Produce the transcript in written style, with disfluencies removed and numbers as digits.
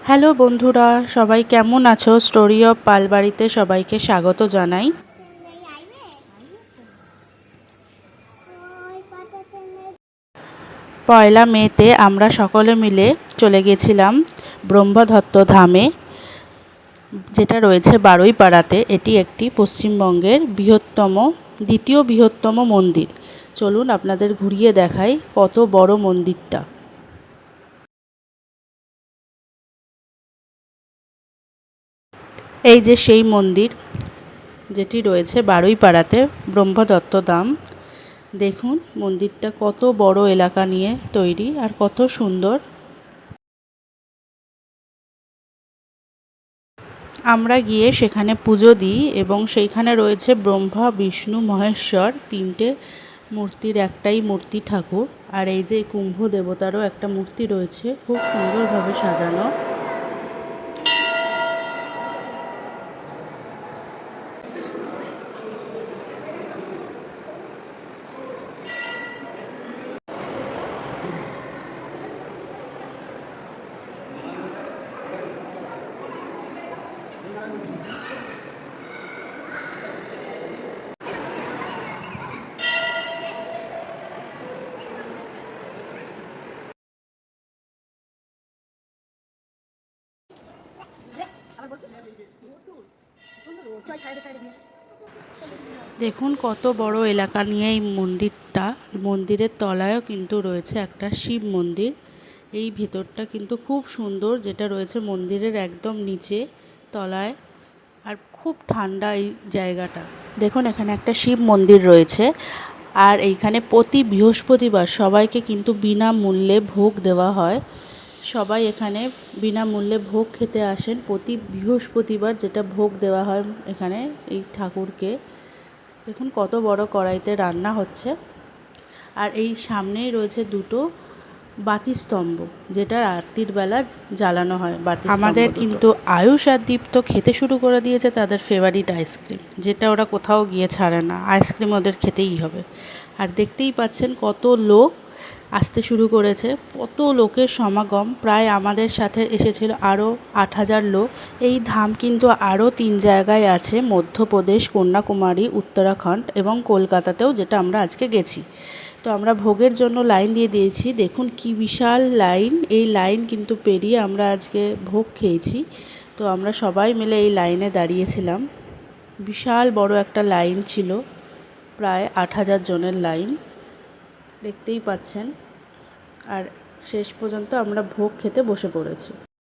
Hello বন্ধুরা, সবাই কেমন আছো? স্টোরি অফ পালবাড়িতে সবাইকে স্বাগত জানাই। পয়লা মেতে আমরা সকলে মিলে চলে গেছিলাম ব্রহ্মদত্ত ধামে, যেটা রয়েছে বারুইপাড়াতে। এটি একটি পশ্চিমবঙ্গের দ্বিতীয় বৃহত্তম মন্দির। চলুন আপনাদের ঘুরিয়ে দেখাই কত বড় মন্দিরটা। এই যে সেই মন্দির যেটি রয়েছে বারুইপাড়াতে, ব্রহ্মদত্ত ধাম। দেখুন মন্দিরটা কত বড় এলাকা নিয়ে তৈরি আর কত সুন্দর। আমরা গিয়ে সেখানে পুজো দিই এবং সেইখানে রয়েছে ব্রহ্মা, বিষ্ণু, মহেশ্বর তিনটে মূর্তির একটাই মূর্তি ঠাকুর। আর এই যে কুম্ভ দেবতারও একটা মূর্তি রয়েছে, খুব সুন্দরভাবে সাজানো। দেখুন কত বড় এলাকা নিয়ে এই মন্দিরটা। মন্দিরের তলায়ও কিন্তু রয়েছে একটা শিব মন্দির। এই ভেতরটা কিন্তু খুব সুন্দর, যেটা রয়েছে মন্দিরের একদম নিচে তলায়। আর খুব ঠান্ডা এই জায়গাটা। দেখুন এখানে একটা শিব মন্দির রয়েছে। আর এইখানে প্রতি বৃহস্পতিবার সবাইকে কিন্তু বিনামূল্যে ভোগ দেওয়া হয়। সবাই এখানে বিনামূল্যে ভোগ খেতে আসেন প্রতি বৃহস্পতিবার, যেটা ভোগ দেওয়া হয় এখানে এই ঠাকুরকে। দেখুন কত বড় কড়াইতে রান্না হচ্ছে। আর এই সামনেই রয়েছে দুটো বাতিস্তম্ভ, যেটা আরতির বেলা জ্বালানো হয়। আমাদের কিন্তু আয়ুষ আর দীপ্ত খেতে শুরু করে দিয়েছে তাদের ফেভারিট আইসক্রিম, যেটা ওরা কোথাও গিয়ে ছাড়ে না। আইসক্রিম ওদের খেতেই হবে। আর দেখতেই পাচ্ছেন কত লোক আসতে শুরু করেছে, কত লোকের সমাগম। প্রায় আমাদের সাথে এসেছিল আরও 8,000 লোক। এই ধাম কিন্তু আরও 3 জায়গায় আছে: মধ্যপ্রদেশ, কন্যাকুমারী, উত্তরাখণ্ড এবং কলকাতাতেও, যেটা আমরা আজকে গেছি। তো আমরা ভোগের জন্য লাইন দিয়ে দিয়েছি। দেখুন কি বিশাল লাইন। এই লাইন কিন্তু পেরিয়ে আমরা আজকে ভোগ খেয়েছি। তো আমরা সবাই মিলে এই লাইনে দাঁড়িয়েছিলাম। বিশাল বড় একটা লাইন ছিল, প্রায় 8,000 জনের লাইন, দেখতেই পাচ্ছেন। আর শেষ পর্যন্ত আমরা ভোগ খেতে বসে পড়েছি।